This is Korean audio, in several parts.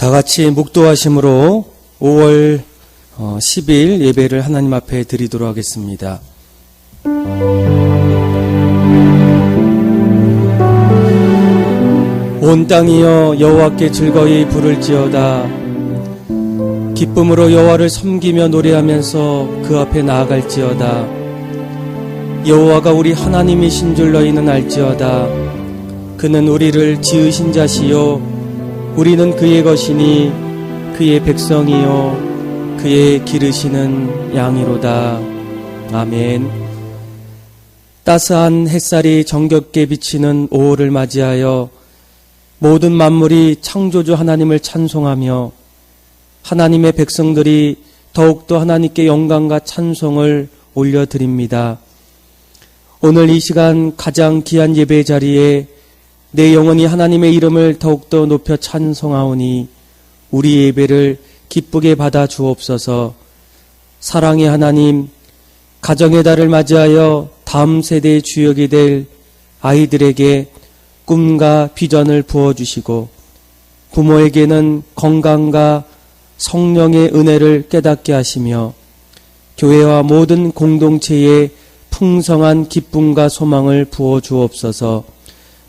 다 같이 묵도하심으로 5월 10일 예배를 하나님 앞에 드리도록 하겠습니다. 온 땅이여 여호와께 즐거이 부를지어다. 기쁨으로 여호와를 섬기며 노래하면서 그 앞에 나아갈지어다. 여호와가 우리 하나님이신 줄 너희는 알지어다. 그는 우리를 지으신 자시요 우리는 그의 것이니 그의 백성이요 그의 기르시는 양이로다. 아멘. 따스한 햇살이 정겹게 비치는 5월을 맞이하여 모든 만물이 창조주 하나님을 찬송하며 하나님의 백성들이 더욱더 하나님께 영광과 찬송을 올려드립니다. 오늘 이 시간 가장 귀한 예배 자리에 내 영혼이 하나님의 이름을 더욱더 높여 찬송하오니 우리 예배를 기쁘게 받아 주옵소서. 사랑의 하나님, 가정의 달을 맞이하여 다음 세대의 주역이 될 아이들에게 꿈과 비전을 부어주시고 부모에게는 건강과 성령의 은혜를 깨닫게 하시며 교회와 모든 공동체에 풍성한 기쁨과 소망을 부어 주옵소서.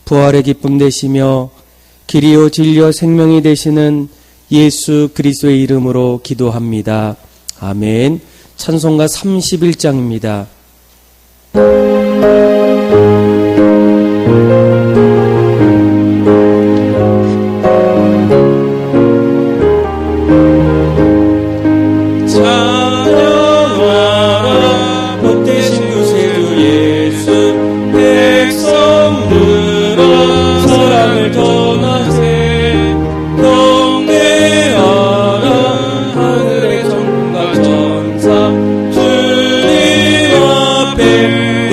부활의 기쁨 되시며 길이요 진리요 생명이 되시는 예수 그리스도의 이름으로 기도합니다. 아멘. 찬송가 31장입니다. 주님 앞에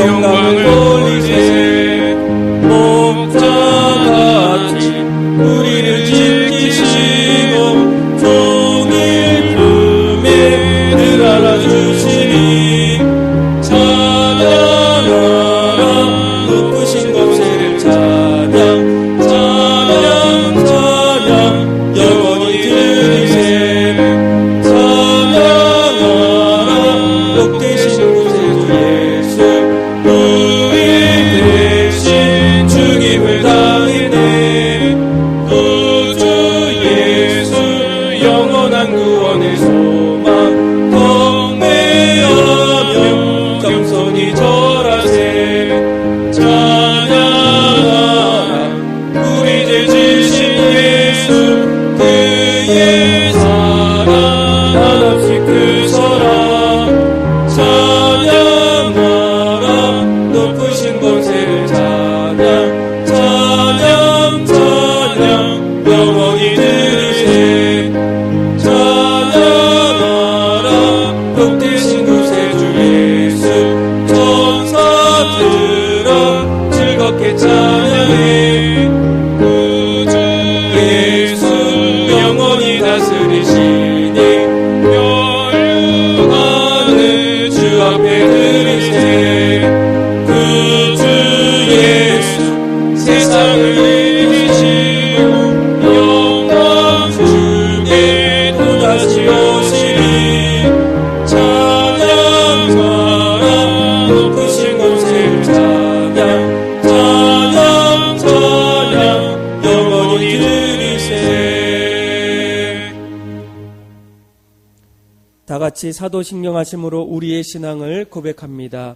다 같이 사도신경하심으로 우리의 신앙을 고백합니다.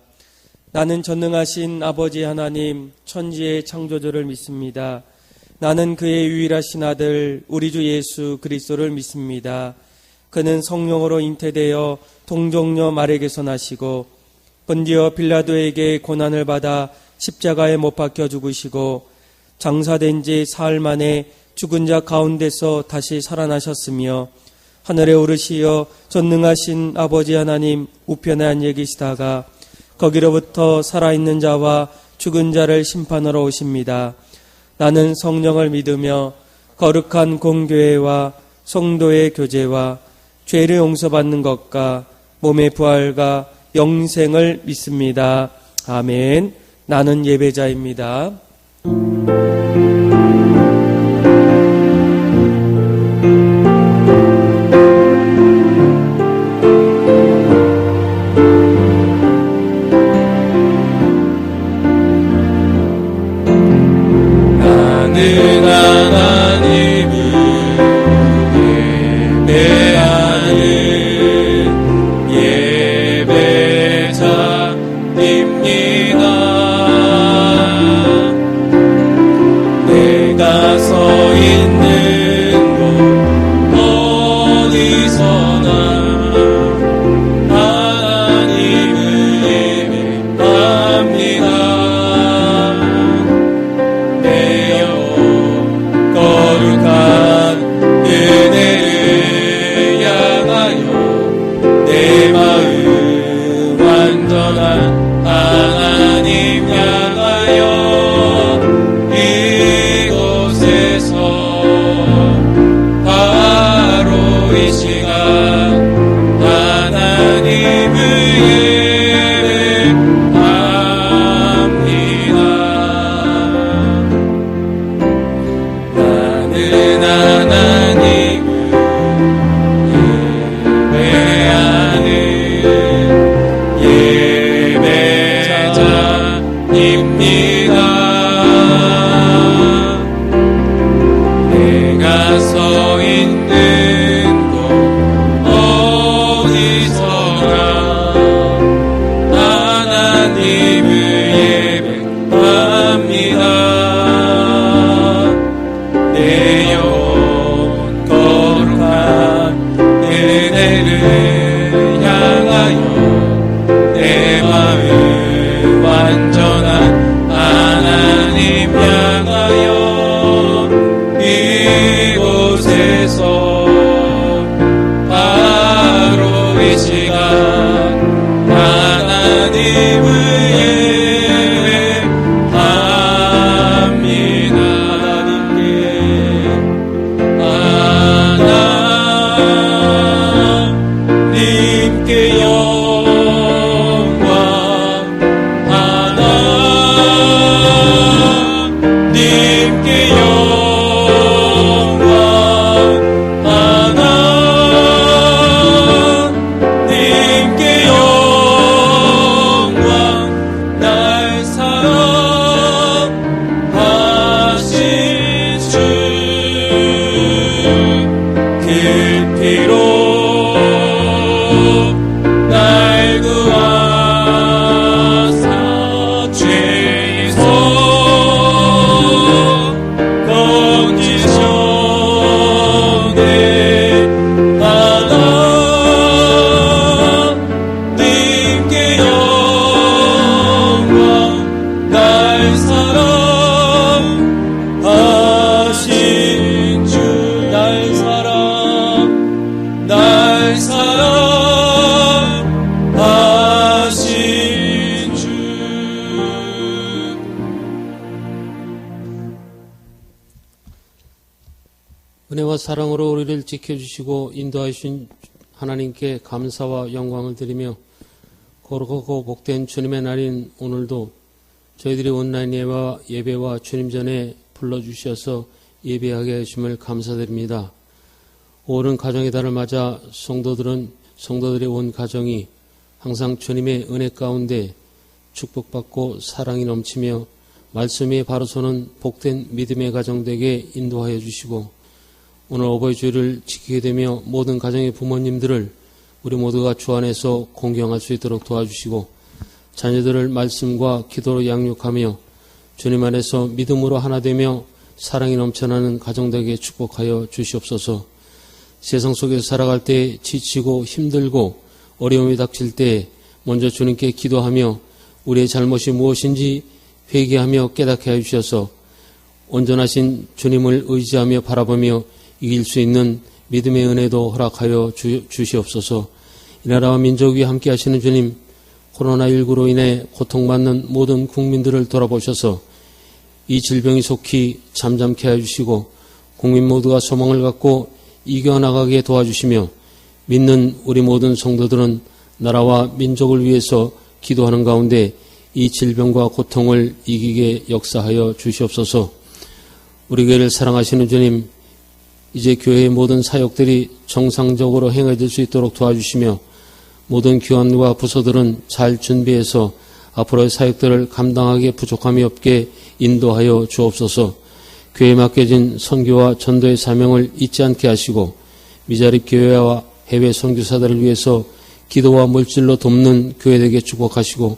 나는 전능하신 아버지 하나님, 천지의 창조주를 믿습니다. 나는 그의 유일하신 아들 우리 주 예수 그리스도를 믿습니다. 그는 성령으로 잉태되어 동정녀 마리에게서 나시고 본디오 빌라도에게 고난을 받아 십자가에 못 박혀 죽으시고 장사된 지 사흘 만에 죽은 자 가운데서 다시 살아나셨으며 하늘에 오르시어 전능하신 아버지 하나님 우편에 앉아 계시다가 거기로부터 살아있는 자와 죽은 자를 심판하러 오십니다. 나는 성령을 믿으며 거룩한 공교회와 성도의 교제와 죄를 용서받는 것과 몸의 부활과 영생을 믿습니다. 아멘. 나는 예배자입니다. 은혜와 사랑으로 우리를 지켜주시고 인도하신 하나님께 감사와 영광을 드리며 거룩하고 복된 주님의 날인 오늘도 저희들이 온라인 예배와 주님 전에 불러주셔서 예배하게 하심을 감사드립니다. 오는 가정의 달을 맞아 성도들의 온 가정이 항상 주님의 은혜 가운데 축복받고 사랑이 넘치며 말씀이 바로 서는 복된 믿음의 가정 되게 인도하여 주시고 오늘 어버이 주일을 지키게 되며 모든 가정의 부모님들을 우리 모두가 주 안에서 공경할 수 있도록 도와주시고 자녀들을 말씀과 기도로 양육하며 주님 안에서 믿음으로 하나 되며 사랑이 넘쳐나는 가정되게 축복하여 주시옵소서. 세상 속에서 살아갈 때 지치고 힘들고 어려움이 닥칠 때 먼저 주님께 기도하며 우리의 잘못이 무엇인지 회개하며 깨닫게 해주셔서 온전하신 주님을 의지하며 바라보며 이길 수 있는 믿음의 은혜도 허락하여 주시옵소서. 이 나라와 민족 위에 함께 하시는 주님, 코로나19로 인해 고통받는 모든 국민들을 돌아보셔서 이 질병이 속히 잠잠케 해주시고 국민 모두가 소망을 갖고 이겨나가게 도와주시며 믿는 우리 모든 성도들은 나라와 민족을 위해서 기도하는 가운데 이 질병과 고통을 이기게 역사하여 주시옵소서. 우리 교회를 사랑하시는 주님, 이제 교회의 모든 사역들이 정상적으로 행해질 수 있도록 도와주시며 모든 기관과 부서들은 잘 준비해서 앞으로의 사역들을 감당하기에 부족함이 없게 인도하여 주옵소서. 교회에 맡겨진 선교와 전도의 사명을 잊지 않게 하시고 미자립 교회와 해외 선교사들을 위해서 기도와 물질로 돕는 교회되게 축복하시고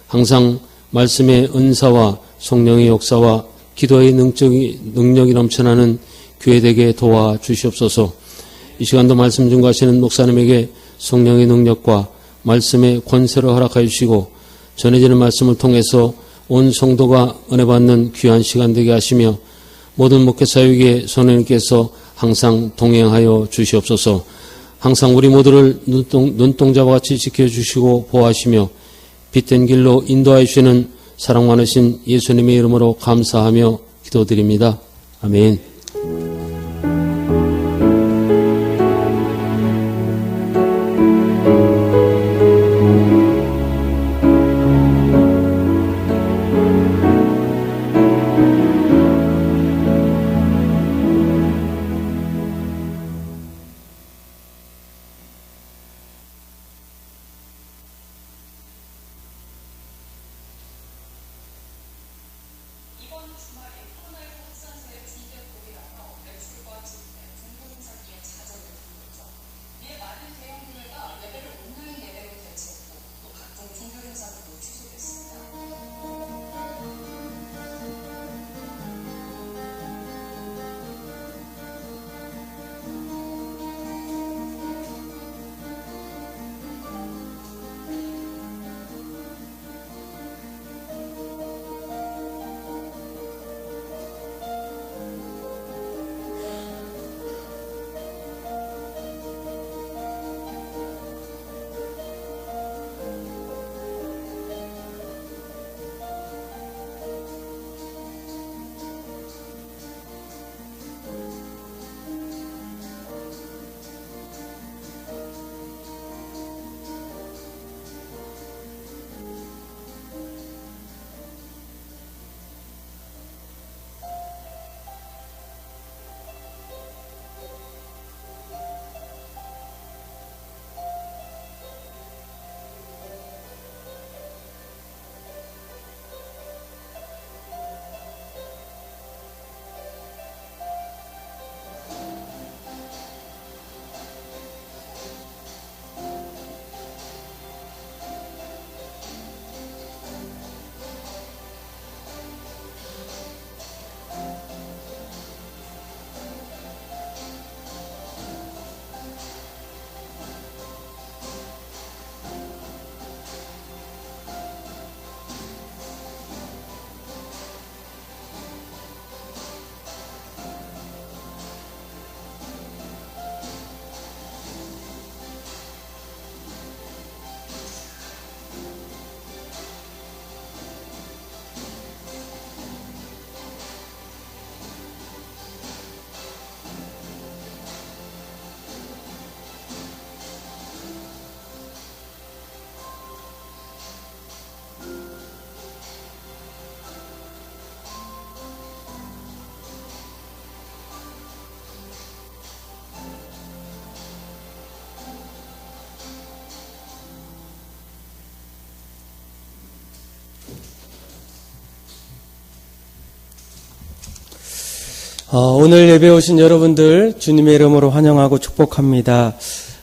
항상 말씀의 은사와 성령의 역사와 기도의 능력이 넘쳐나는 교회되게 도와주시옵소서. 이 시간도 말씀 증거하시는 목사님에게 성령의 능력과 말씀의 권세를 허락하여 주시고 전해지는 말씀을 통해서 온 성도가 은혜 받는 귀한 시간 되게 하시며 모든 목회 사역에 선생님께서 항상 동행하여 주시옵소서. 항상 우리 모두를 눈동자와 같이 지켜주시고 보호하시며 빛된 길로 인도하여 주시는 사랑 많으신 예수님의 이름으로 감사하며 기도드립니다. 아멘. 오늘 예배 오신 여러분들 주님의 이름으로 환영하고 축복합니다.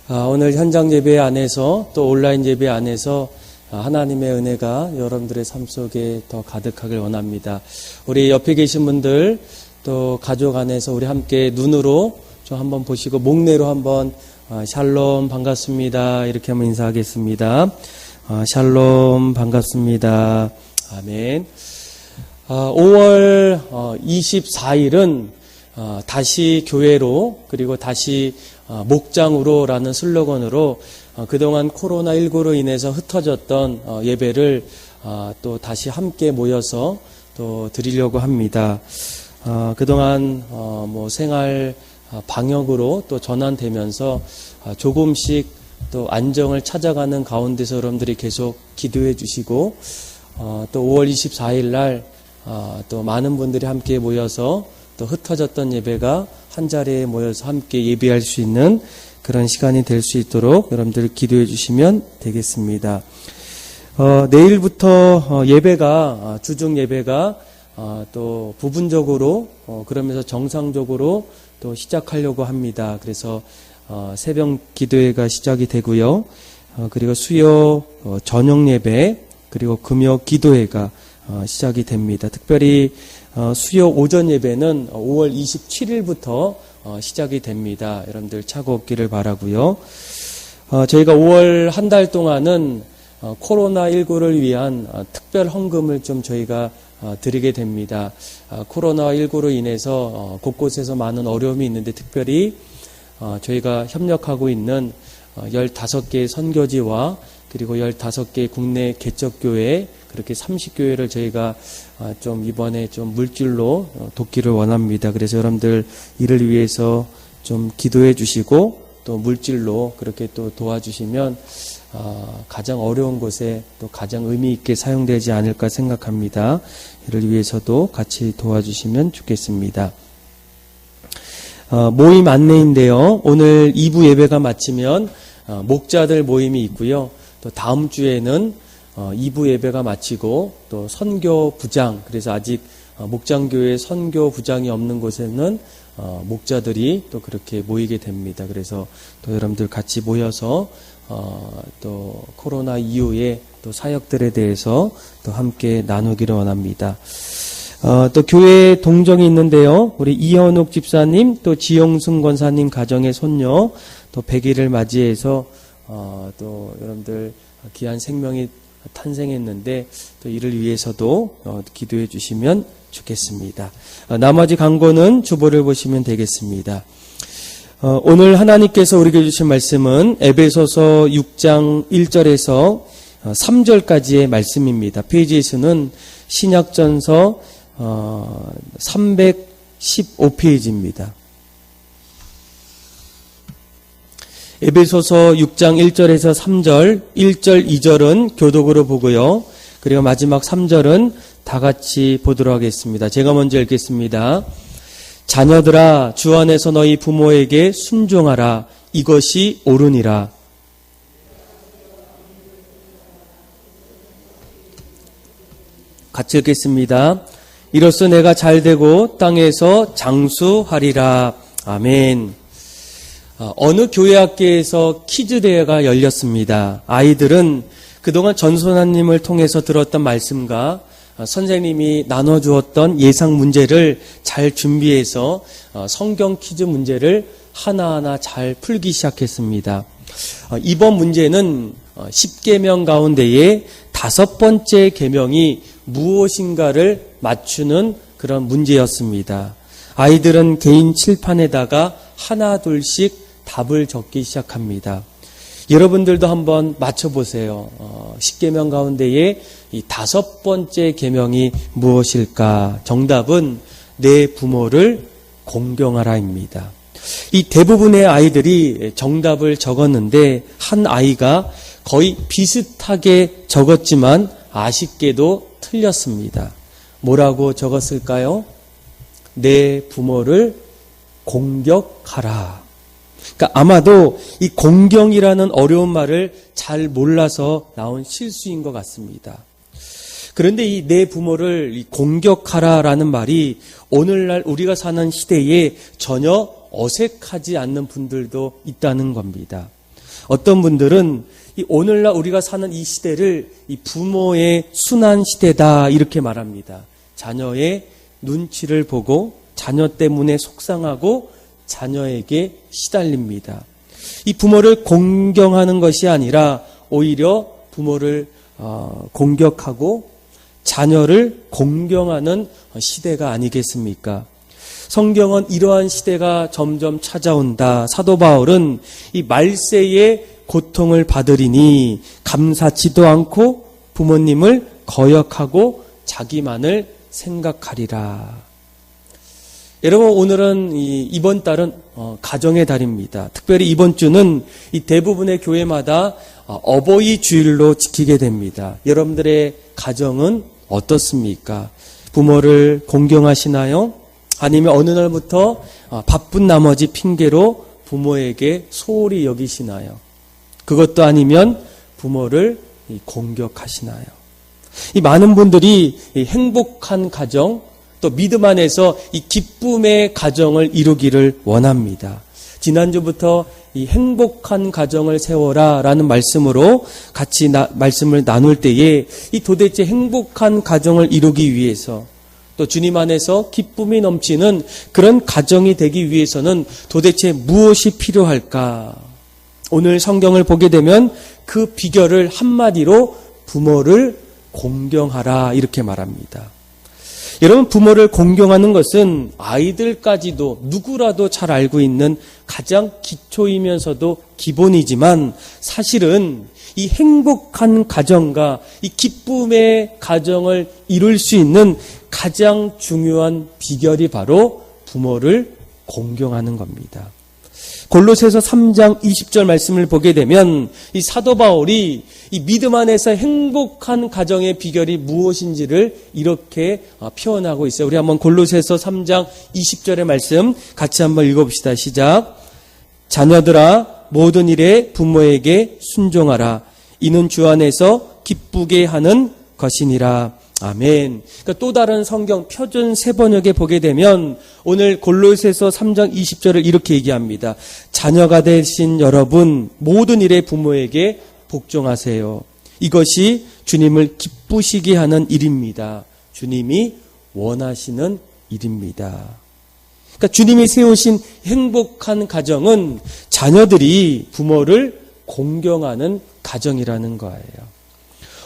오늘 현장 예배 안에서 또 온라인 예배 안에서 하나님의 은혜가 여러분들의 삶 속에 더 가득하길 원합니다. 우리 옆에 계신 분들 또 가족 안에서 우리 함께 눈으로 좀 한번 보시고 목례로 한번 샬롬 반갑습니다 이렇게 한번 인사하겠습니다. 샬롬 반갑습니다. 아멘. 5월 24일은 다시 교회로 그리고 다시 목장으로라는 슬로건으로 그동안 코로나19로 인해서 흩어졌던 예배를 또 다시 함께 모여서 또 드리려고 합니다. 그동안 생활 방역으로 또 전환되면서 조금씩 또 안정을 찾아가는 가운데서 여러분들이 계속 기도해 주시고 또 5월 24일 날 또 많은 분들이 함께 모여서 또 흩어졌던 예배가 한 자리에 모여서 함께 예배할 수 있는 그런 시간이 될 수 있도록 여러분들 기도해 주시면 되겠습니다. 내일부터 예배가 주중 예배가 또 부분적으로 그러면서 정상적으로 또 시작하려고 합니다. 그래서 새벽 기도회가 시작이 되고요. 그리고 수요 저녁 예배 그리고 금요 기도회가 시작이 됩니다. 특별히 수요 오전 예배는 5월 27일부터 시작이 됩니다. 여러분들 차고 없기를 바라고요. 저희가 5월 한 달 동안은 코로나19를 위한 특별 헌금을 좀 저희가 드리게 됩니다. 코로나19로 인해서 곳곳에서 많은 어려움이 있는데 특별히 저희가 협력하고 있는 15개의 선교지와 그리고 15개의 국내 개척교회 그렇게 30교회를 저희가 좀 이번에 좀 물질로 돕기를 원합니다. 그래서 여러분들 이를 위해서 좀 기도해 주시고 또 물질로 그렇게 또 도와주시면 가장 어려운 곳에 또 가장 의미 있게 사용되지 않을까 생각합니다. 이를 위해서도 같이 도와주시면 좋겠습니다. 모임 안내인데요. 오늘 2부 예배가 마치면 목자들 모임이 있고요. 또 다음 주에는 2부 예배가 마치고 또 선교부장, 그래서 아직 목장교회 선교부장이 없는 곳에는 목자들이 또 그렇게 모이게 됩니다. 그래서 또 여러분들 같이 모여서 또 코로나 이후에 또 사역들에 대해서 또 함께 나누기를 원합니다. 또 교회 동정이 있는데요. 우리 이현옥 집사님 또 지영순 권사님 가정의 손녀 또 100일을 맞이해서 또 여러분들 귀한 생명이 탄생했는데 또 이를 위해서도 기도해 주시면 좋겠습니다. 나머지 광고는 주보를 보시면 되겠습니다. 오늘 하나님께서 우리에게 주신 말씀은 에베소서 6장 1절에서 3절까지의 말씀입니다. 페이지의 수는 신약전서 315페이지입니다. 에베소서 6장 1절에서 3절, 1절, 2절은 교독으로 보고요. 그리고 마지막 3절은 다 같이 보도록 하겠습니다. 제가 먼저 읽겠습니다. 자녀들아, 주 안에서 너희 부모에게 순종하라. 이것이 옳으니라. 같이 읽겠습니다. 이로써 내가 잘되고 땅에서 장수하리라. 아멘. 어느 교회학교에서 퀴즈 대회가 열렸습니다. 아이들은 그동안 전소나님을 통해서 들었던 말씀과 선생님이 나눠주었던 예상 문제를 잘 준비해서 성경 퀴즈 문제를 하나하나 잘 풀기 시작했습니다. 이번 문제는 10계명 가운데에 5번째 계명이 무엇인가를 맞추는 그런 문제였습니다. 아이들은 개인 칠판에다가 하나 둘씩 답을 적기 시작합니다. 여러분들도 한번 맞춰보세요. 10계명 가운데에 이 5번째 계명이 무엇일까? 정답은 내 부모를 공경하라입니다. 이 대부분의 아이들이 정답을 적었는데 한 아이가 거의 비슷하게 적었지만 아쉽게도 틀렸습니다. 뭐라고 적었을까요? 내 부모를 공격하라. 그러니까 아마도 이 공경이라는 어려운 말을 잘 몰라서 나온 실수인 것 같습니다. 그런데 이 내 부모를 공격하라라는 말이 오늘날 우리가 사는 시대에 전혀 어색하지 않는 분들도 있다는 겁니다. 어떤 분들은 이 오늘날 우리가 사는 이 시대를 이 부모의 순환 시대다 이렇게 말합니다. 자녀의 눈치를 보고 자녀 때문에 속상하고 자녀에게 시달립니다. 이 부모를 공경하는 것이 아니라 오히려 부모를 공격하고 자녀를 공경하는 시대가 아니겠습니까? 성경은 이러한 시대가 점점 찾아온다. 사도 바울은 이 말세의 고통을 받으리니 감사치도 않고 부모님을 거역하고 자기만을 생각하리라. 여러분, 오늘은 이번 달은 가정의 달입니다. 특별히 이번 주는 이 대부분의 교회마다 어버이 주일로 지키게 됩니다. 여러분들의 가정은 어떻습니까? 부모를 공경하시나요? 아니면 어느 날부터 바쁜 나머지 핑계로 부모에게 소홀히 여기시나요? 그것도 아니면 부모를 공격하시나요? 이 많은 분들이 이 행복한 가정, 또 믿음 안에서 이 기쁨의 가정을 이루기를 원합니다. 지난주부터 이 행복한 가정을 세워라 라는 말씀으로 같이 말씀을 나눌 때에 이 도대체 행복한 가정을 이루기 위해서 또 주님 안에서 기쁨이 넘치는 그런 가정이 되기 위해서는 도대체 무엇이 필요할까? 오늘 성경을 보게 되면 그 비결을 한마디로 부모를 공경하라 이렇게 말합니다. 여러분, 부모를 공경하는 것은 아이들까지도 누구라도 잘 알고 있는 가장 기초이면서도 기본이지만 사실은 이 행복한 가정과 이 기쁨의 가정을 이룰 수 있는 가장 중요한 비결이 바로 부모를 공경하는 겁니다. 골로새서 3장 20절 말씀을 보게 되면 이 사도 바울이 이 믿음 안에서 행복한 가정의 비결이 무엇인지를 이렇게 표현하고 있어요. 우리 한번 골로새서 3장 20절의 말씀 같이 한번 읽어봅시다. 시작. 자녀들아, 모든 일에 부모에게 순종하라. 이는 주 안에서 기쁘게 하는 것이니라. 아멘. 그러니까 또 다른 성경 표준 세번역에 보게 되면 오늘 골로새서 3장 20절을 이렇게 얘기합니다. 자녀가 되신 여러분 모든 일에 부모에게 복종하세요. 이것이 주님을 기쁘시게 하는 일입니다. 주님이 원하시는 일입니다. 그러니까 주님이 세우신 행복한 가정은 자녀들이 부모를 공경하는 가정이라는 거예요.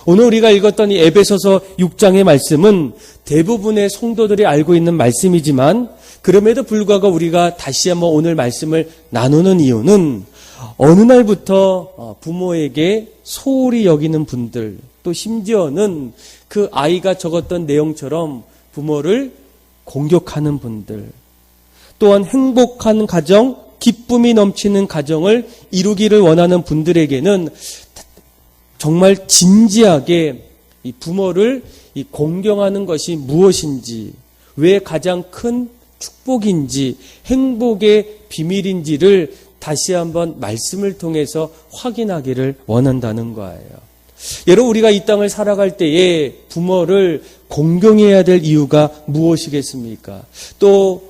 오늘 우리가 읽었던 이 에베소서 6장의 말씀은 대부분의 성도들이 알고 있는 말씀이지만 그럼에도 불구하고 우리가 다시 한번 오늘 말씀을 나누는 이유는 어느 날부터 부모에게 소홀히 여기는 분들, 또 심지어는 그 아이가 적었던 내용처럼 부모를 공격하는 분들, 또한 행복한 가정, 기쁨이 넘치는 가정을 이루기를 원하는 분들에게는 정말 진지하게 이 부모를 이 공경하는 것이 무엇인지, 왜 가장 큰 축복인지, 행복의 비밀인지를 다시 한번 말씀을 통해서 확인하기를 원한다는 거예요. 여러분, 우리가 이 땅을 살아갈 때에 부모를 공경해야 될 이유가 무엇이겠습니까? 또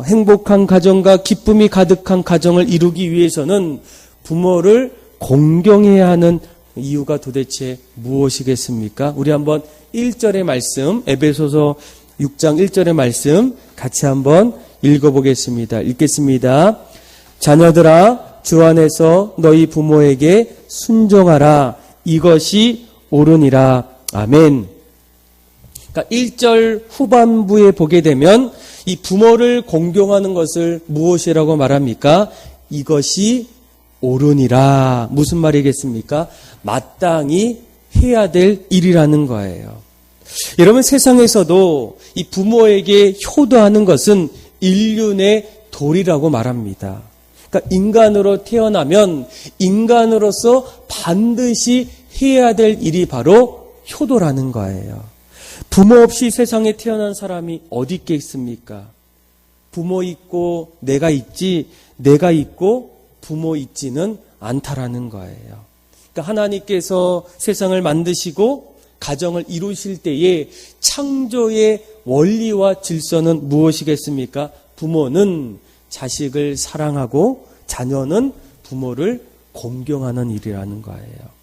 행복한 가정과 기쁨이 가득한 가정을 이루기 위해서는 부모를 공경해야 하는 이유가 도대체 무엇이겠습니까? 우리 한번 1절의 말씀, 에베소서 6장 1절의 말씀 같이 한번 읽어보겠습니다. 읽겠습니다. 자녀들아, 주 안에서 너희 부모에게 순종하라. 이것이 옳으니라. 아멘. 그러니까 1절 후반부에 보게 되면 이 부모를 공경하는 것을 무엇이라고 말합니까? 이것이 옳으니라. 무슨 말이겠습니까? 마땅히 해야 될 일이라는 거예요. 여러분, 세상에서도 이 부모에게 효도하는 것은 인륜의 도리라고 말합니다. 그러니까 인간으로 태어나면 인간으로서 반드시 해야 될 일이 바로 효도라는 거예요. 부모 없이 세상에 태어난 사람이 어디 있겠습니까? 부모 있고 내가 있지, 내가 있고 부모 있지는 않다라는 거예요. 그러니까 하나님께서 세상을 만드시고 가정을 이루실 때에 창조의 원리와 질서는 무엇이겠습니까? 부모는 자식을 사랑하고 자녀는 부모를 공경하는 일이라는 거예요.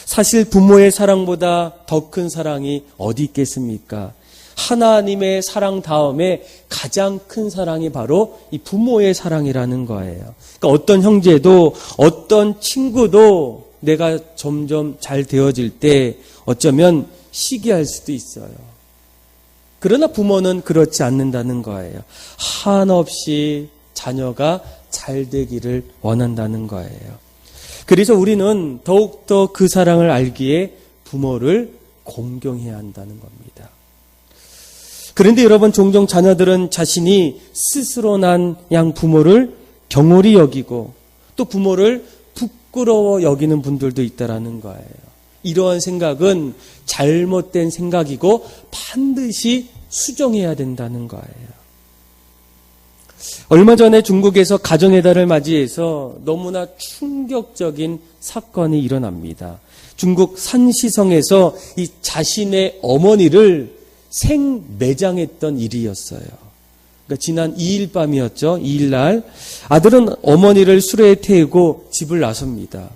사실 부모의 사랑보다 더 큰 사랑이 어디 있겠습니까? 하나님의 사랑 다음에 가장 큰 사랑이 바로 이 부모의 사랑이라는 거예요. 그러니까 어떤 형제도 어떤 친구도 내가 점점 잘 되어질 때 어쩌면 시기할 수도 있어요. 그러나 부모는 그렇지 않는다는 거예요. 한없이 자녀가 잘 되기를 원한다는 거예요. 그래서 우리는 더욱더 그 사랑을 알기에 부모를 공경해야 한다는 겁니다. 그런데 여러분, 종종 자녀들은 자신이 스스로 난 양 부모를 경홀히 여기고 또 부모를 부끄러워 여기는 분들도 있다라는 거예요. 이러한 생각은 잘못된 생각이고 반드시 수정해야 된다는 거예요. 얼마 전에 중국에서 가정의 달을 맞이해서 너무나 충격적인 사건이 일어납니다. 중국 산시성에서 이 자신의 어머니를 생매장했던 일이었어요. 그러니까 지난 2일 밤이었죠. 2일 날 아들은 어머니를 수레에 태우고 집을 나섭니다.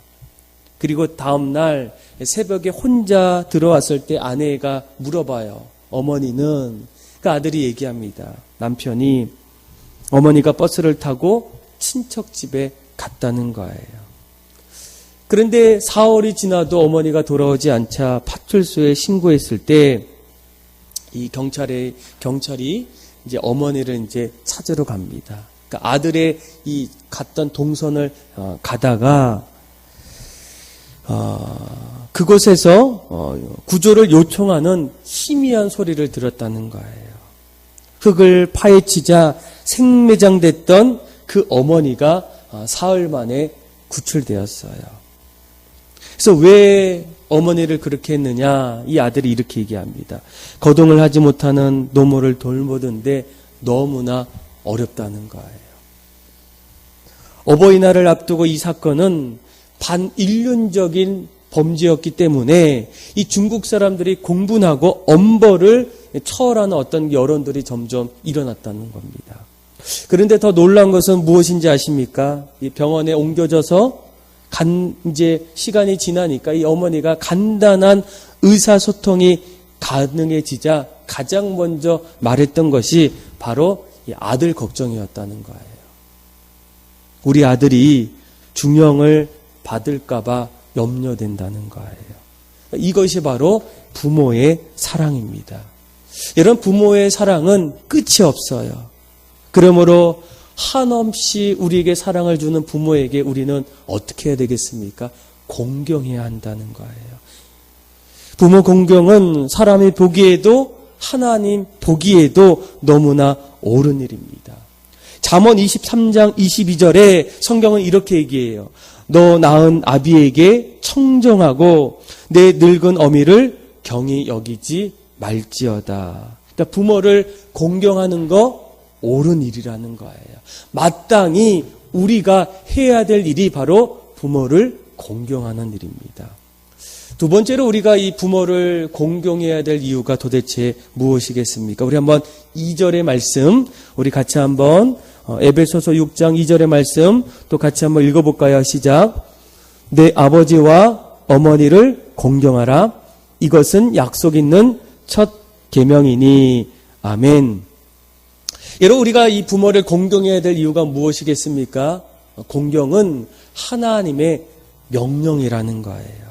그리고 다음 날 새벽에 혼자 들어왔을 때 아내가 물어봐요. 어머니는? 그 아들이 얘기합니다. 남편이 어머니가 버스를 타고 친척 집에 갔다는 거예요. 그런데 4월이 지나도 어머니가 돌아오지 않자 파출소에 신고했을 때 이 경찰이 이제 어머니를 이제 찾으러 갑니다. 그러니까 아들의 이 갔던 동선을 가다가 그곳에서 구조를 요청하는 희미한 소리를 들었다는 거예요. 흙을 파헤치자 생매장됐던 그 어머니가 사흘 만에 구출되었어요. 그래서 왜 어머니를 그렇게 했느냐? 이 아들이 이렇게 얘기합니다. 거동을 하지 못하는 노모를 돌보던데 너무나 어렵다는 거예요. 어버이날을 앞두고 이 사건은 반인륜적인 범죄였기 때문에 이 중국 사람들이 공분하고 엄벌을 처하라는 어떤 여론들이 점점 일어났다는 겁니다. 그런데 더 놀라운 것은 무엇인지 아십니까? 이 병원에 옮겨져서 이제 시간이 지나니까 이 어머니가 간단한 의사소통이 가능해지자 가장 먼저 말했던 것이 바로 이 아들 걱정이었다는 거예요. 우리 아들이 중형을 받을까봐 염려된다는 거예요. 이것이 바로 부모의 사랑입니다. 여러분, 부모의 사랑은 끝이 없어요. 그러므로 한없이 우리에게 사랑을 주는 부모에게 우리는 어떻게 해야 되겠습니까? 공경해야 한다는 거예요. 부모 공경은 사람이 보기에도 하나님 보기에도 너무나 옳은 일입니다. 잠언 23장 22절에 성경은 이렇게 얘기해요. 너 낳은 아비에게 청정하고 내 늙은 어미를 경히 여기지 말지어다. 그러니까 부모를 공경하는 거 옳은 일이라는 거예요. 마땅히 우리가 해야 될 일이 바로 부모를 공경하는 일입니다. 두 번째로 우리가 이 부모를 공경해야 될 이유가 도대체 무엇이겠습니까? 우리 한번 2절의 말씀 우리 같이 한번 에베소서 6장 2절의 말씀 또 같이 한번 읽어볼까요? 시작. 내 아버지와 어머니를 공경하라. 이것은 약속 있는 첫 계명이니. 아멘. 여러분, 우리가 이 부모를 공경해야 될 이유가 무엇이겠습니까? 공경은 하나님의 명령이라는 거예요.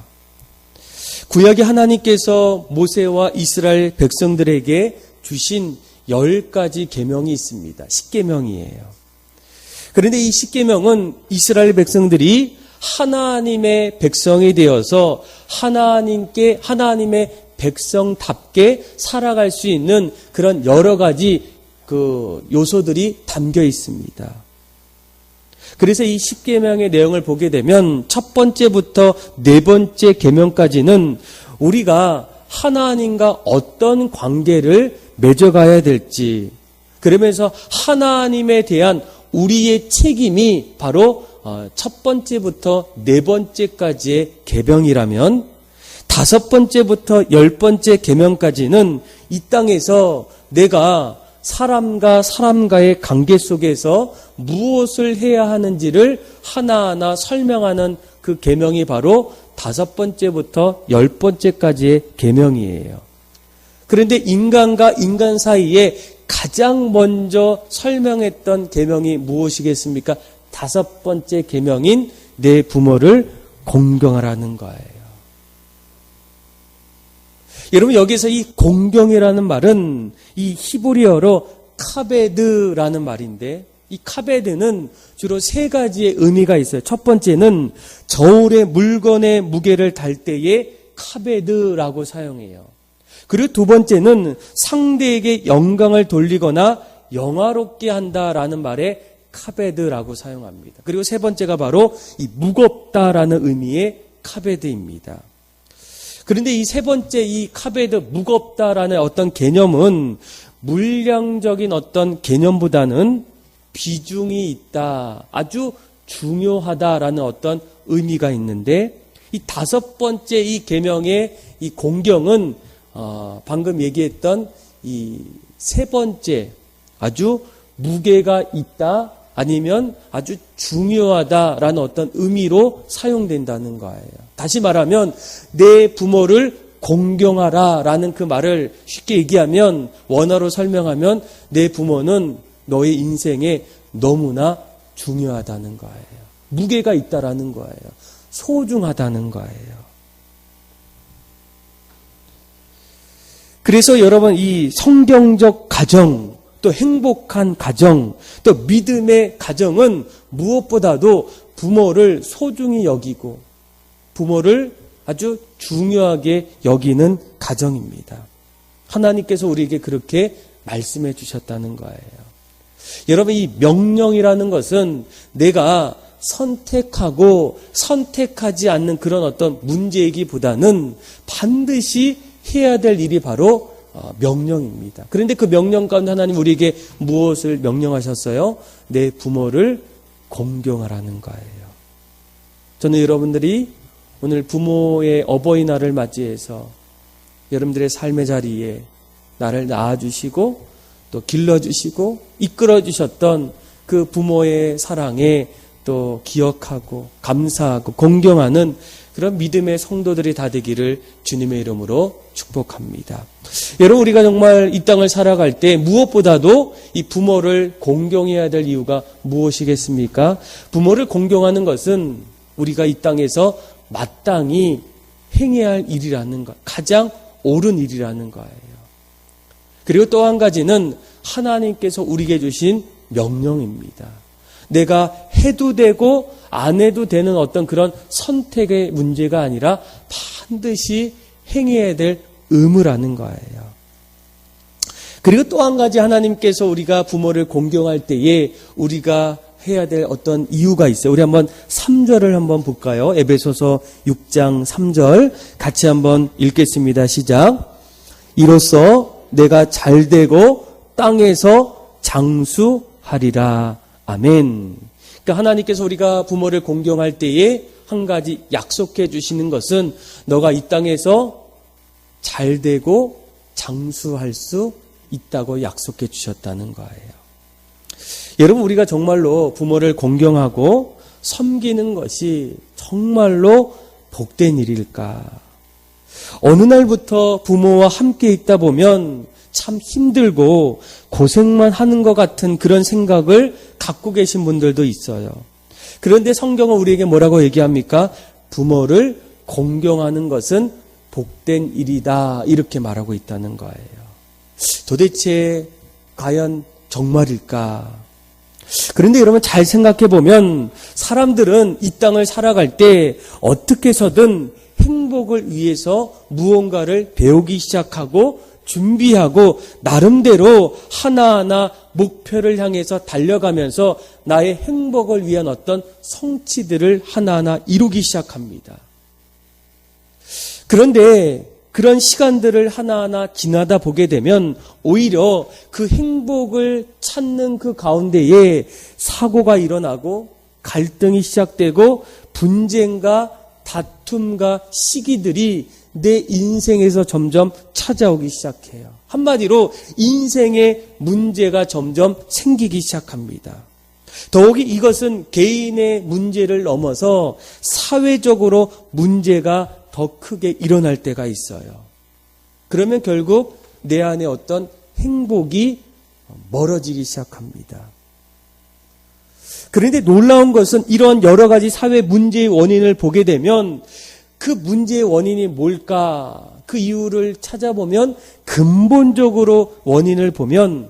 구약의 하나님께서 모세와 이스라엘 백성들에게 주신 10가지 계명이 있습니다. 10계명이에요. 그런데 이 10계명은 이스라엘 백성들이 하나님의 백성이 되어서 하나님의 백성답게 살아갈 수 있는 그런 여러 가지 그 요소들이 담겨 있습니다. 그래서 이 10계명의 내용을 보게 되면 첫 번째부터 네 번째 계명까지는 우리가 하나님과 어떤 관계를 맺어가야 될지, 그러면서 하나님에 대한 우리의 책임이 바로 첫 번째부터 네 번째까지의 계명이라면 다섯 번째부터 10번째 계명까지는 이 땅에서 내가 사람과 사람과의 관계 속에서 무엇을 해야 하는지를 하나하나 설명하는 그 그 계명이 바로 5번째부터 10번째까지의 계명이에요. 그런데 인간과 인간 사이에 가장 먼저 설명했던 계명이 무엇이겠습니까? 5번째 계명인 내 부모를 공경하라는 거예요. 여러분, 여기서 이 공경이라는 말은 이 히브리어로 카베드라는 말인데, 이 카베드는 주로 3가지의 의미가 있어요. 첫 번째는 저울에 물건의 무게를 달 때에 카베드라고 사용해요. 그리고 두 번째는 상대에게 영광을 돌리거나 영화롭게 한다라는 말에 카베드라고 사용합니다. 그리고 세 번째가 바로 이 무겁다라는 의미의 카베드입니다. 그런데 이 세 번째 이 카베드, 무겁다라는 어떤 개념은 물량적인 어떤 개념보다는 비중이 있다, 아주 중요하다라는 어떤 의미가 있는데, 이 5번째 이 계명의 이 공경은 방금 얘기했던 이 3번째 아주 무게가 있다, 아니면 아주 중요하다라는 어떤 의미로 사용된다는 거예요. 다시 말하면 내 부모를 공경하라라는 그 말을 쉽게 얘기하면, 원어로 설명하면 내 부모는 너의 인생에 너무나 중요하다는 거예요. 무게가 있다라는 거예요. 소중하다는 거예요. 그래서 여러분, 이 성경적 가정, 또 행복한 가정, 또 믿음의 가정은 무엇보다도 부모를 소중히 여기고 부모를 아주 중요하게 여기는 가정입니다. 하나님께서 우리에게 그렇게 말씀해 주셨다는 거예요. 여러분, 이 명령이라는 것은 내가 선택하고 선택하지 않는 그런 어떤 문제이기보다는 반드시 해야 될 일이 바로 명령입니다. 그런데 그 명령 가운데 하나님 우리에게 무엇을 명령하셨어요? 내 부모를 공경하라는 거예요. 저는 여러분들이 오늘 부모의 어버이날을 맞이해서 여러분들의 삶의 자리에 나를 낳아주시고 또 길러주시고 이끌어주셨던 그 부모의 사랑에 또 기억하고 감사하고 공경하는 그런 믿음의 성도들이 다 되기를 주님의 이름으로 축복합니다. 여러분, 우리가 정말 이 땅을 살아갈 때 무엇보다도 이 부모를 공경해야 될 이유가 무엇이겠습니까? 부모를 공경하는 것은 우리가 이 땅에서 마땅히 행해야 할 일이라는 것, 가장 옳은 일이라는 거예요. 그리고 또 한 가지는 하나님께서 우리에게 주신 명령입니다. 내가 해도 되고 안 해도 되는 어떤 그런 선택의 문제가 아니라 반드시 행해야 될 의무라는 거예요. 그리고 또 한 가지 하나님께서 우리가 부모를 공경할 때에 우리가 해야 될 어떤 이유가 있어요. 우리 한번 3절을 한번 볼까요? 에베소서 6장 3절 같이 한번 읽겠습니다. 시작. 이로써 내가 잘되고 땅에서 장수하리라. 아멘. 그러니까 하나님께서 우리가 부모를 공경할 때에 한 가지 약속해 주시는 것은 너가 이 땅에서 잘되고 장수할 수 있다고 약속해 주셨다는 거예요. 여러분, 우리가 정말로 부모를 공경하고 섬기는 것이 정말로 복된 일일까? 어느 날부터 부모와 함께 있다 보면 참 힘들고 고생만 하는 것 같은 그런 생각을 갖고 계신 분들도 있어요. 그런데 성경은 우리에게 뭐라고 얘기합니까? 부모를 공경하는 것은 복된 일이다, 이렇게 말하고 있다는 거예요. 도대체 과연 정말일까? 그런데 여러분, 잘 생각해 보면 사람들은 이 땅을 살아갈 때 어떻게 해서든 행복을 위해서 무언가를 배우기 시작하고 준비하고 나름대로 하나하나 목표를 향해서 달려가면서 나의 행복을 위한 어떤 성취들을 하나하나 이루기 시작합니다. 그런데 그런 시간들을 하나하나 지나다 보게 되면 오히려 그 행복을 찾는 그 가운데에 사고가 일어나고 갈등이 시작되고 분쟁과 다툼과 시기들이 내 인생에서 점점 찾아오기 시작해요. 한마디로 인생의 문제가 점점 생기기 시작합니다. 더욱이 이것은 개인의 문제를 넘어서 사회적으로 문제가 더 크게 일어날 때가 있어요. 그러면 결국 내 안에 어떤 행복이 멀어지기 시작합니다. 그런데 놀라운 것은 이런 여러 가지 사회 문제의 원인을 보게 되면 그 문제의 원인이 뭘까? 그 이유를 찾아보면 근본적으로 원인을 보면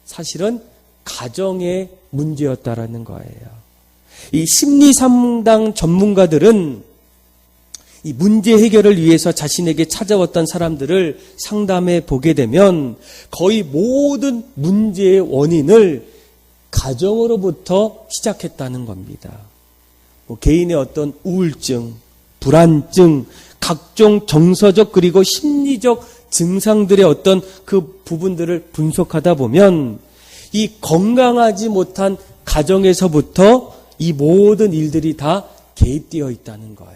사실은 가정의 문제였다라는 거예요. 이 심리 상담 전문가들은 이 문제 해결을 위해서 자신에게 찾아왔던 사람들을 상담해 보게 되면 거의 모든 문제의 원인을 가정으로부터 시작했다는 겁니다. 개인의 어떤 우울증, 불안증, 각종 정서적 그리고 심리적 증상들의 어떤 그 부분들을 분석하다 보면 이 건강하지 못한 가정에서부터 이 모든 일들이 다 개입되어 있다는 거예요.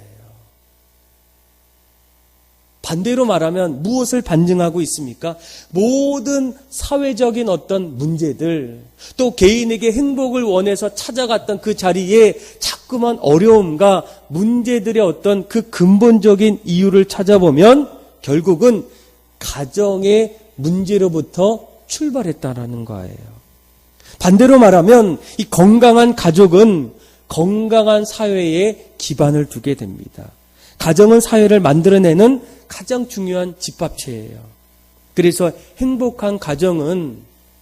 반대로 말하면 무엇을 반증하고 있습니까? 모든 사회적인 어떤 문제들, 또 개인에게 행복을 원해서 찾아갔던 그 자리에 자꾸만 어려움과 문제들의 어떤 그 근본적인 이유를 찾아보면 결국은 가정의 문제로부터 출발했다라는 거예요. 반대로 말하면 이 건강한 가족은 건강한 사회에 기반을 두게 됩니다. 가정은 사회를 만들어내는 가장 중요한 집합체예요. 그래서 행복한 가정은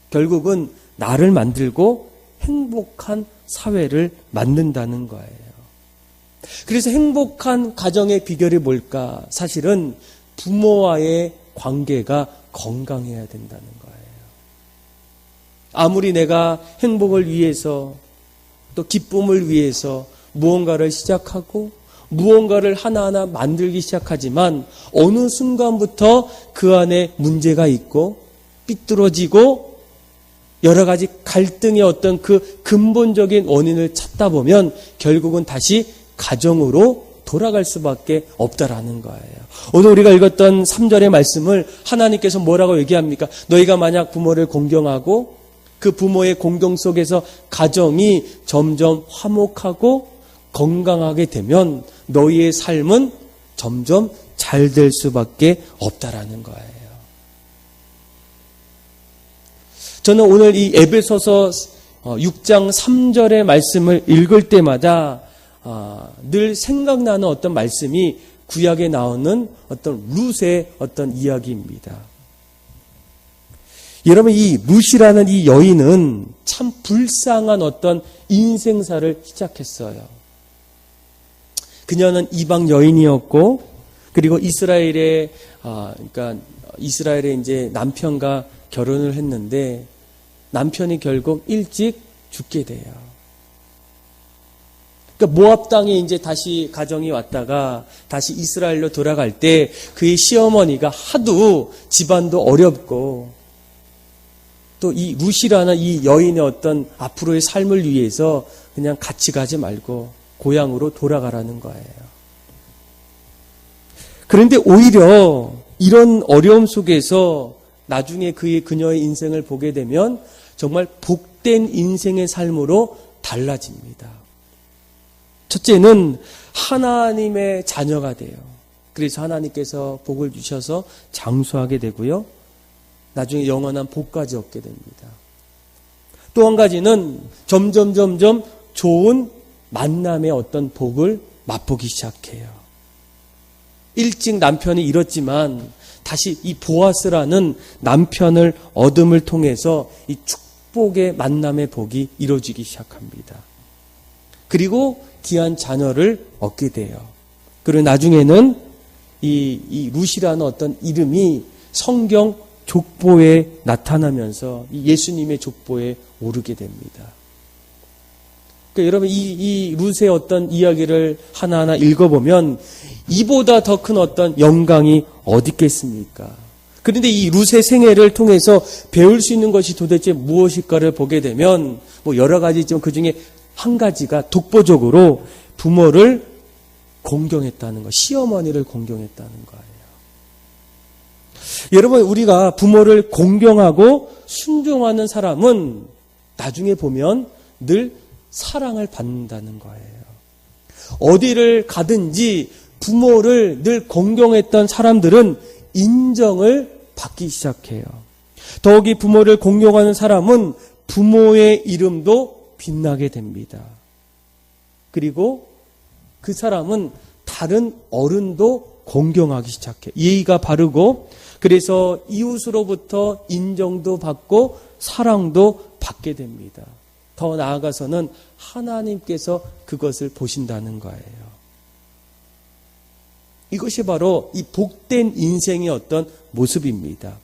결국은 나를 만들고 행복한 사회를 만든다는 거예요. 그래서 행복한 가정의 비결이 뭘까? 사실은 부모와의 관계가 건강해야 된다는 거예요. 아무리 내가 행복을 위해서 또 기쁨을 위해서 무언가를 시작하고 무언가를 하나하나 만들기 시작하지만 어느 순간부터 그 안에 문제가 있고 삐뚤어지고 여러 가지 갈등의 어떤 그 근본적인 원인을 찾다 보면 결국은 다시 가정으로 돌아갈 수밖에 없다라는 거예요. 오늘 우리가 읽었던 3절의 말씀을 하나님께서 뭐라고 얘기합니까? 너희가 만약 부모를 공경하고 그 부모의 공경 속에서 가정이 점점 화목하고 건강하게 되면 너희의 삶은 점점 잘 될 수밖에 없다라는 거예요. 저는 오늘 이 에베소서 6장 3절의 말씀을 읽을 때마다 늘 생각나는 어떤 말씀이 구약에 나오는 어떤 룻의 어떤 이야기입니다. 여러분, 이 룻이라는 이 여인은 참 불쌍한 어떤 인생사를 시작했어요. 그녀는 이방 여인이었고, 그리고 이스라엘의 이제 남편과 결혼을 했는데, 남편이 결국 일찍 죽게 돼요. 그러니까 모압 땅에 이제 다시 가정이 왔다가 다시 이스라엘로 돌아갈 때 그의 시어머니가 하도 집안도 어렵고, 또 이 룻이라는 이 여인의 어떤 앞으로의 삶을 위해서 그냥 같이 가지 말고 고향으로 돌아가라는 거예요. 그런데 오히려 이런 어려움 속에서 나중에 그녀의 인생을 보게 되면 정말 복된 인생의 삶으로 달라집니다. 첫째는 하나님의 자녀가 돼요. 그래서 하나님께서 복을 주셔서 장수하게 되고요. 나중에 영원한 복까지 얻게 됩니다. 또 한 가지는 점점 좋은 만남의 어떤 복을 맛보기 시작해요. 일찍 남편이 잃었지만 다시 이 보아스라는 남편을 얻음을 통해서 이 축복의 만남의 복이 이루어지기 시작합니다. 그리고 귀한 자녀를 얻게 돼요. 그리고 나중에는 이 룻이라는 어떤 이름이 성경 족보에 나타나면서 이 예수님의 족보에 오르게 됩니다. 그러니까 여러분 이 룻의 어떤 이야기를 하나하나 읽어보면 이보다 더 큰 어떤 영광이 어디 있겠습니까? 그런데 이 룻의 생애를 통해서 배울 수 있는 것이 도대체 무엇일까를 보게 되면 여러 가지 좀 그 중에 한 가지가 독보적으로 부모를 공경했다는 것, 시어머니를 공경했다는 거예요. 여러분, 우리가 부모를 공경하고 순종하는 사람은 나중에 보면 늘 사랑을 받는다는 거예요. 어디를 가든지 부모를 늘 공경했던 사람들은 인정을 받기 시작해요. 더욱이 부모를 공경하는 사람은 부모의 이름도 빛나게 됩니다. 그리고 그 사람은 다른 어른도 공경하기 시작해요. 예의가 바르고, 그래서 이웃으로부터 인정도 받고 사랑도 받게 됩니다. 더 나아가서는 하나님께서 그것을 보신다는 거예요. 이것이 바로 이 복된 인생의 어떤 모습입니다.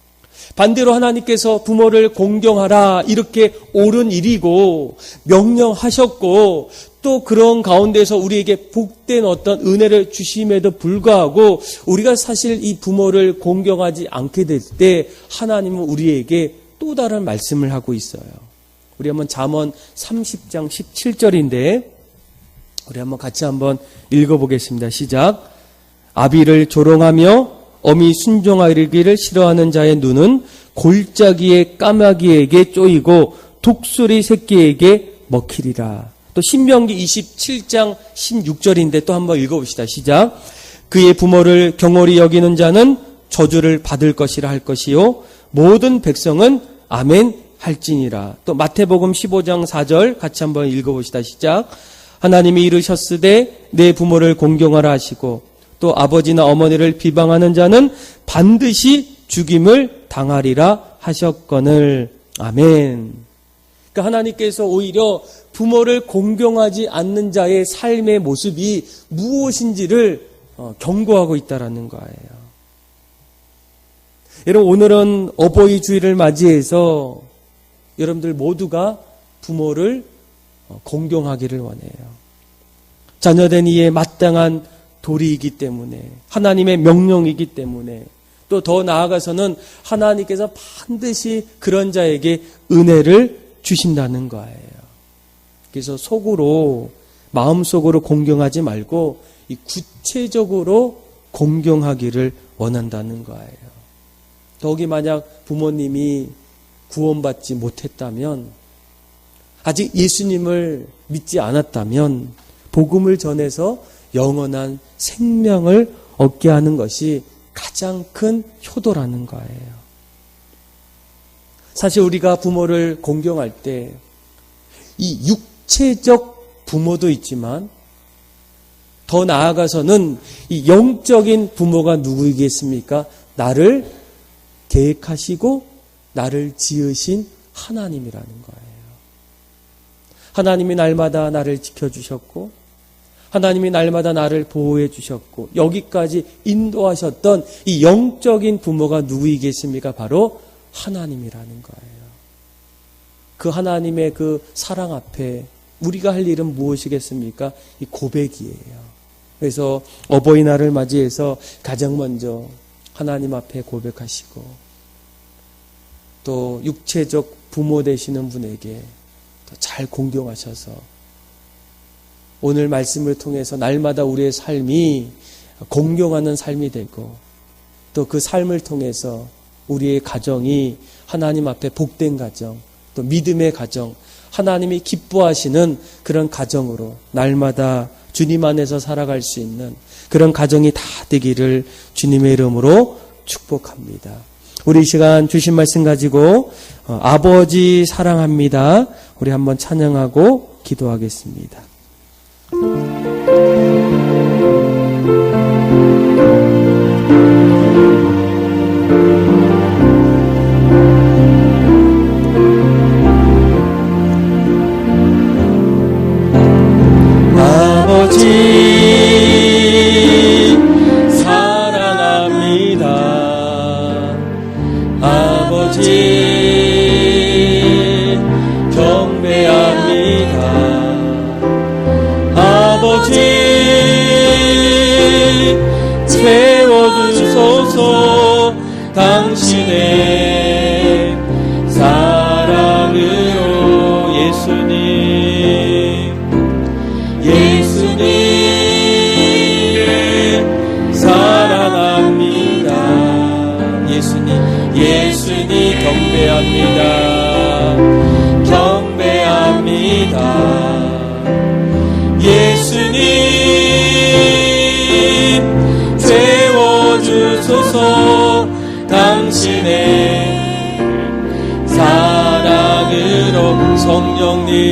반대로 하나님께서 부모를 공경하라 이렇게 옳은 일이고 명령하셨고, 또 그런 가운데서 우리에게 복된 어떤 은혜를 주심에도 불구하고 우리가 사실 이 부모를 공경하지 않게 될 때 하나님은 우리에게 또 다른 말씀을 하고 있어요. 우리 한번 잠언 30장 17절인데 우리 한번 같이 한번 읽어보겠습니다. 시작. 아비를 조롱하며 어미 순종하기를 싫어하는 자의 눈은 골짜기의 까마귀에게 쪼이고 독수리 새끼에게 먹히리라. 또 신명기 27장 16절인데 또 한번 읽어봅시다. 시작. 그의 부모를 경홀히 여기는 자는 저주를 받을 것이라 할 것이요 모든 백성은 아멘 할지니라. 또 마태복음 15장 4절 같이 한번 읽어봅시다. 시작. 하나님이 이르셨으되 내 부모를 공경하라 하시고 또 아버지나 어머니를 비방하는 자는 반드시 죽임을 당하리라 하셨거늘. 아멘. 그러니까 하나님께서 오히려 부모를 공경하지 않는 자의 삶의 모습이 무엇인지를 경고하고 있다라는 거예요. 여러분, 오늘은 어버이 주일을 맞이해서 여러분들 모두가 부모를 공경하기를 원해요. 자녀된 이에 마땅한 도리이기 때문에, 하나님의 명령이기 때문에, 또 더 나아가서는 하나님께서 반드시 그런 자에게 은혜를 주신다는 거예요. 그래서 속으로, 마음속으로 공경하지 말고 이 구체적으로 공경하기를 원한다는 거예요. 더욱이 만약 부모님이 구원받지 못했다면, 아직 예수님을 믿지 않았다면 복음을 전해서 영원한 생명을 얻게 하는 것이 가장 큰 효도라는 거예요. 사실 우리가 부모를 공경할 때 이 육체적 부모도 있지만 더 나아가서는 이 영적인 부모가 누구이겠습니까? 나를 계획하시고 나를 지으신 하나님이라는 거예요. 하나님이 날마다 나를 지켜주셨고 하나님이 날마다 나를 보호해 주셨고 여기까지 인도하셨던 이 영적인 부모가 누구이겠습니까? 바로 하나님이라는 거예요. 그 하나님의 그 사랑 앞에 우리가 할 일은 무엇이겠습니까? 이 고백이에요. 그래서 어버이날을 맞이해서 가장 먼저 하나님 앞에 고백하시고 또 육체적 부모 되시는 분에게 더 잘 공경하셔서 오늘 말씀을 통해서 날마다 우리의 삶이 공경하는 삶이 되고 또 그 삶을 통해서 우리의 가정이 하나님 앞에 복된 가정, 또 믿음의 가정, 하나님이 기뻐하시는 그런 가정으로 날마다 주님 안에서 살아갈 수 있는 그런 가정이 다 되기를 주님의 이름으로 축복합니다. 우리 이 시간 주신 말씀 가지고 아버지 사랑합니다. 우리 한번 찬양하고 기도하겠습니다. 아버지 사랑합니다. 아버지 경배합니다. 아버지 채워주소서 당신의 사랑으로. 예수님 사랑합니다. 예수님 경배합니다. 경배합니다. 예수님 채워주소서. 당신의 사랑으로 성령님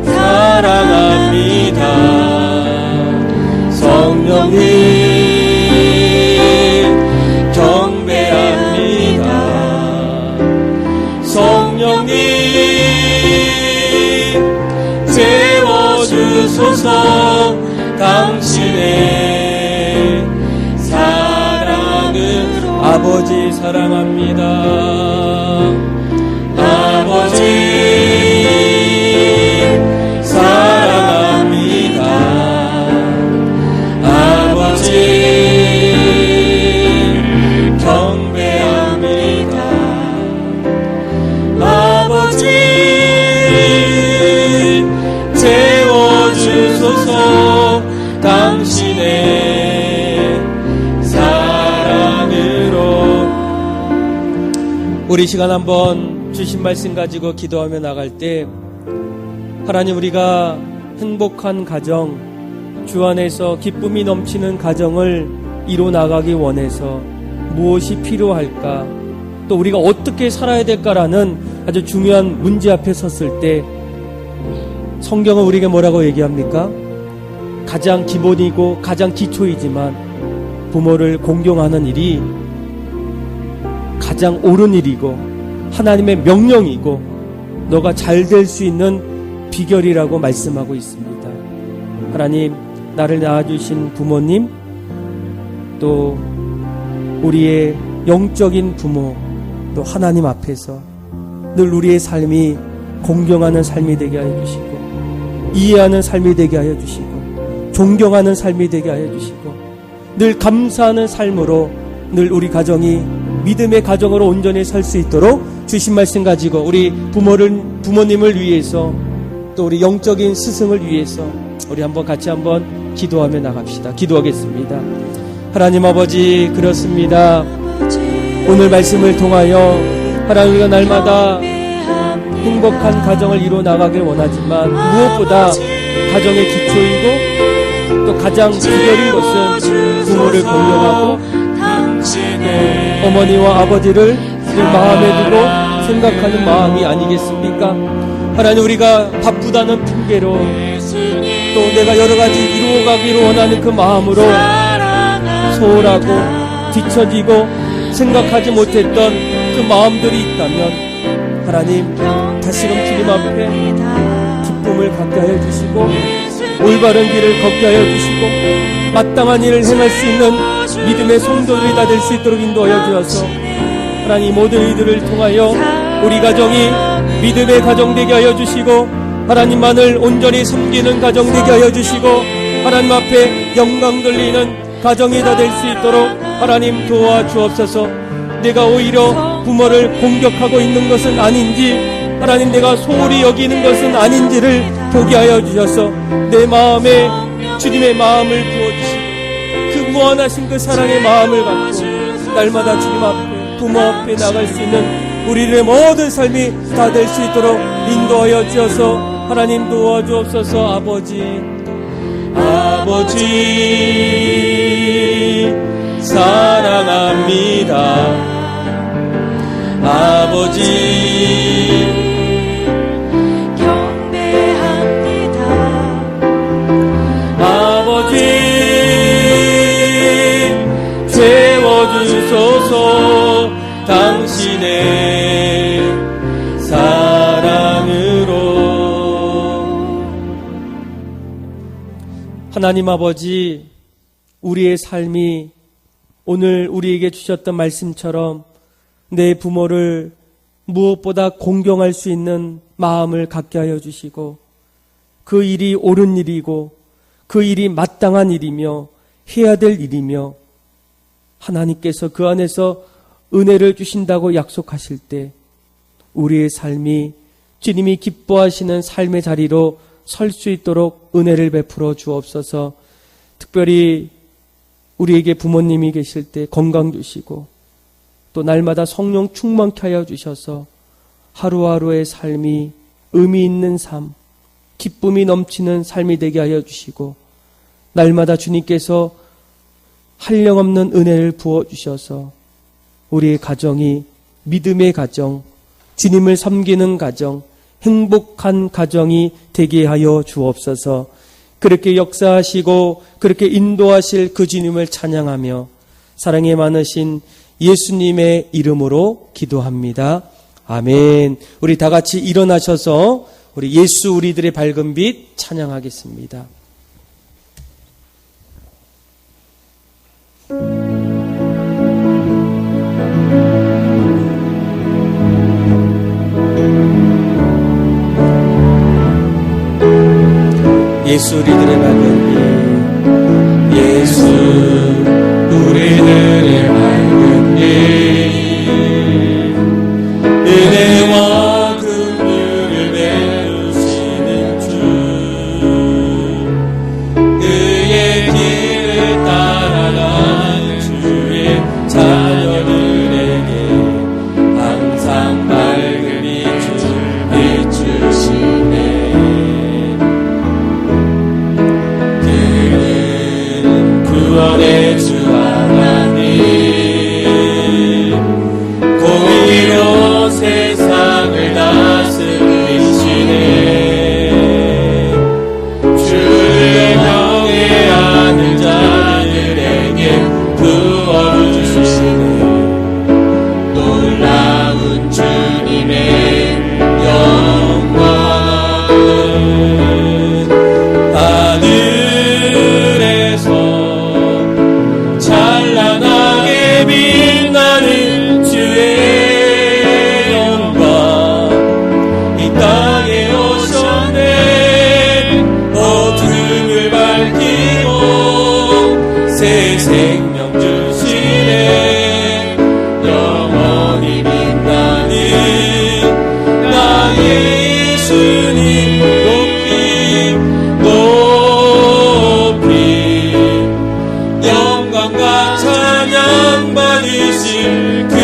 사랑합니다. 성령님 경배합니다. 성령님 채워주소서. 당신의 사랑으로. 아버지 사랑합니다. 아버지 사랑합니다. 아버지 경배합니다. 아버지 채워주소서. 당신의 사랑으로. 우리 시간 한번 주신 말씀 가지고 기도하며 나갈 때, 하나님, 우리가 행복한 가정, 주 안에서 기쁨이 넘치는 가정을 이뤄 나가기 원해서 무엇이 필요할까, 또 우리가 어떻게 살아야 될까라는 아주 중요한 문제 앞에 섰을 때 성경은 우리에게 뭐라고 얘기합니까? 가장 기본이고 가장 기초이지만 부모를 공경하는 일이 가장 옳은 일이고 하나님의 명령이고 너가 잘 될 수 있는 비결이라고 말씀하고 있습니다. 하나님, 나를 낳아주신 부모님, 또 우리의 영적인 부모, 또 하나님 앞에서 늘 우리의 삶이 공경하는 삶이 되게 하여 주시고, 이해하는 삶이 되게 하여 주시고, 존경하는 삶이 되게 하여 주시고, 늘 감사하는 삶으로 늘 우리 가정이 믿음의 가정으로 온전히 설 수 있도록 주신 말씀 가지고 우리 부모님을 위해서, 또 우리 영적인 스승을 위해서 우리 한번 같이 한번 기도하며 나갑시다. 기도하겠습니다. 하나님 아버지, 그렇습니다. 오늘 말씀을 통하여 하나님, 우리가 날마다 행복한 가정을 이루어 나가길 원하지만 무엇보다 가정의 기초이고 또 가장 비결인 것은 부모를 공경하고 어머니와 아버지를 늘 마음에 두고 생각하는 마음이 아니겠습니까? 하나님, 우리가 바쁘다는 핑계로 또 내가 여러 가지 이루어가기를 원하는 그 마음으로 소홀하고 뒤처지고 생각하지 못했던 그 마음들이 있다면 하나님, 다시금 주님 앞에 기쁨을 갖게 하여 주시고 올바른 길을 걷게 하여 주시고 마땅한 일을 행할 수 있는 믿음의 성도들이 다 될 수 있도록 인도하여 주셔서 하나님, 모든 이들을 통하여 우리 가정이 믿음의 가정 되게 하여 주시고 하나님만을 온전히 섬기는 가정 되게 하여 주시고 하나님 앞에 영광 돌리는 가정이 다 될 수 있도록 하나님 도와주옵소서. 내가 오히려 부모를 공격하고 있는 것은 아닌지, 하나님 내가 소홀히 여기는 것은 아닌지를 보게 하여 주셔서 내 마음에 주님의 마음을 부어주시고 그 무한하신 그 사랑의 마음을 갖고 날마다 주님 앞에, 부모 앞에 나갈 수 있는 우리의 모든 삶이 다 될 수 있도록 인도하여 주셔서 하나님 도와주옵소서. 아버지 사랑합니다. 아버지 경배합니다. 아버지 채워주소서. 당신의 사랑으로. 하나님 아버지, 우리의 삶이 오늘 우리에게 주셨던 말씀처럼 내 부모를 무엇보다 공경할 수 있는 마음을 갖게 하여 주시고 그 일이 옳은 일이고 그 일이 마땅한 일이며 해야 될 일이며 하나님께서 그 안에서 은혜를 주신다고 약속하실 때 우리의 삶이 주님이 기뻐하시는 삶의 자리로 설 수 있도록 은혜를 베풀어 주옵소서. 특별히 우리에게 부모님이 계실 때 건강 주시고 또 날마다 성령 충만케 하여 주셔서 하루하루의 삶이 의미 있는 삶, 기쁨이 넘치는 삶이 되게 하여 주시고, 날마다 주님께서 한량없는 은혜를 부어주셔서 우리의 가정이 믿음의 가정, 주님을 섬기는 가정, 행복한 가정이 되게 하여 주옵소서. 그렇게 역사하시고 그렇게 인도하실 그 주님을 찬양하며 사랑이 많으신 예수님의 이름으로 기도합니다. 아멘. 우리 다 같이 일어나셔서 우리 예수 우리들의 밝은 빛 찬양하겠습니다. 예수 우리들의 밝은 빛, 예수 우리들의 밝은 빛, 은혜와 긍휼을 베푸시는 주, 그의 길을 따라가는 주의 자녀들에게 항상 밝은 빛을 비추시네. 구원의 주 하나님, 공의로 세상을 다스리시네. 주를 경외하는 자들에게 부어주시네. 놀라운 주님의 영광은 하늘에서 찬란하게 빛나는 주의 영광, 이 땅에 오셨네. 어둠을 밝히고 새 생명 주시네. 영원히 빛나는 나의 예수님 높이 높이 영광과 찬양 받으실 그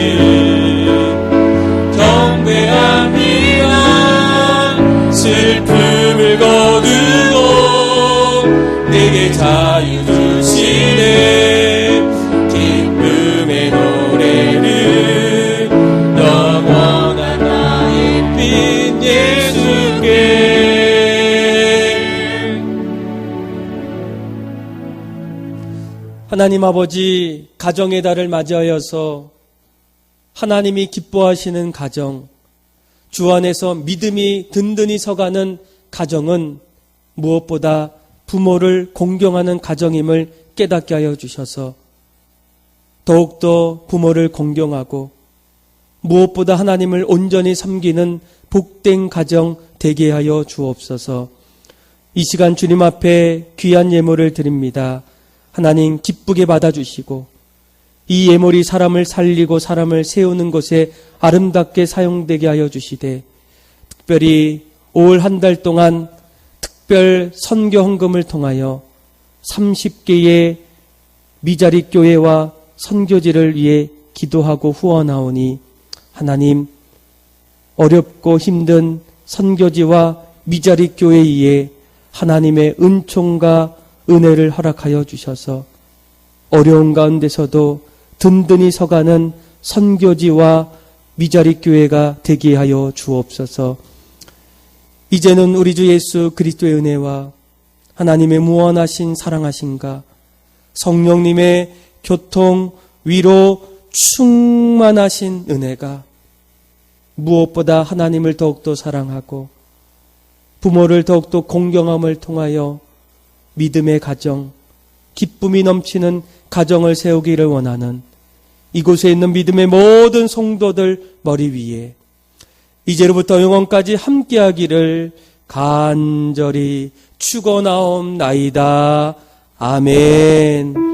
이름 경배합니다. 슬픔을 거두고 내게 자유 주시네. 기쁨의 노래를 영원한 나의 빛 예수께. 하나님 아버지, 가정의 달을 맞이하여서 하나님이 기뻐하시는 가정, 주 안에서 믿음이 든든히 서가는 가정은 무엇보다 부모를 공경하는 가정임을 깨닫게 하여 주셔서 더욱더 부모를 공경하고 무엇보다 하나님을 온전히 섬기는 복된 가정 되게 하여 주옵소서. 이 시간 주님 앞에 귀한 예물을 드립니다. 하나님 기쁘게 받아주시고 이 예물이 사람을 살리고 사람을 세우는 것에 아름답게 사용되게 하여 주시되, 특별히 올 한 달 동안 특별 선교 헌금을 통하여 30개의 미자리 교회와 선교지를 위해 기도하고 후원하오니 하나님, 어렵고 힘든 선교지와 미자리 교회에 하나님의 은총과 은혜를 허락하여 주셔서 어려운 가운데서도 든든히 서가는 선교지와 미자리 교회가 되게 하여 주옵소서. 이제는 우리 주 예수 그리스도의 은혜와 하나님의 무한하신 사랑하심과 성령님의 교통, 위로, 충만하신 은혜가 무엇보다 하나님을 더욱더 사랑하고 부모를 더욱더 공경함을 통하여 믿음의 가정, 기쁨이 넘치는 가정을 세우기를 원하는 이곳에 있는 믿음의 모든 성도들 머리 위에 이제로부터 영원까지 함께하기를 간절히 축원하옵나이다. 아멘.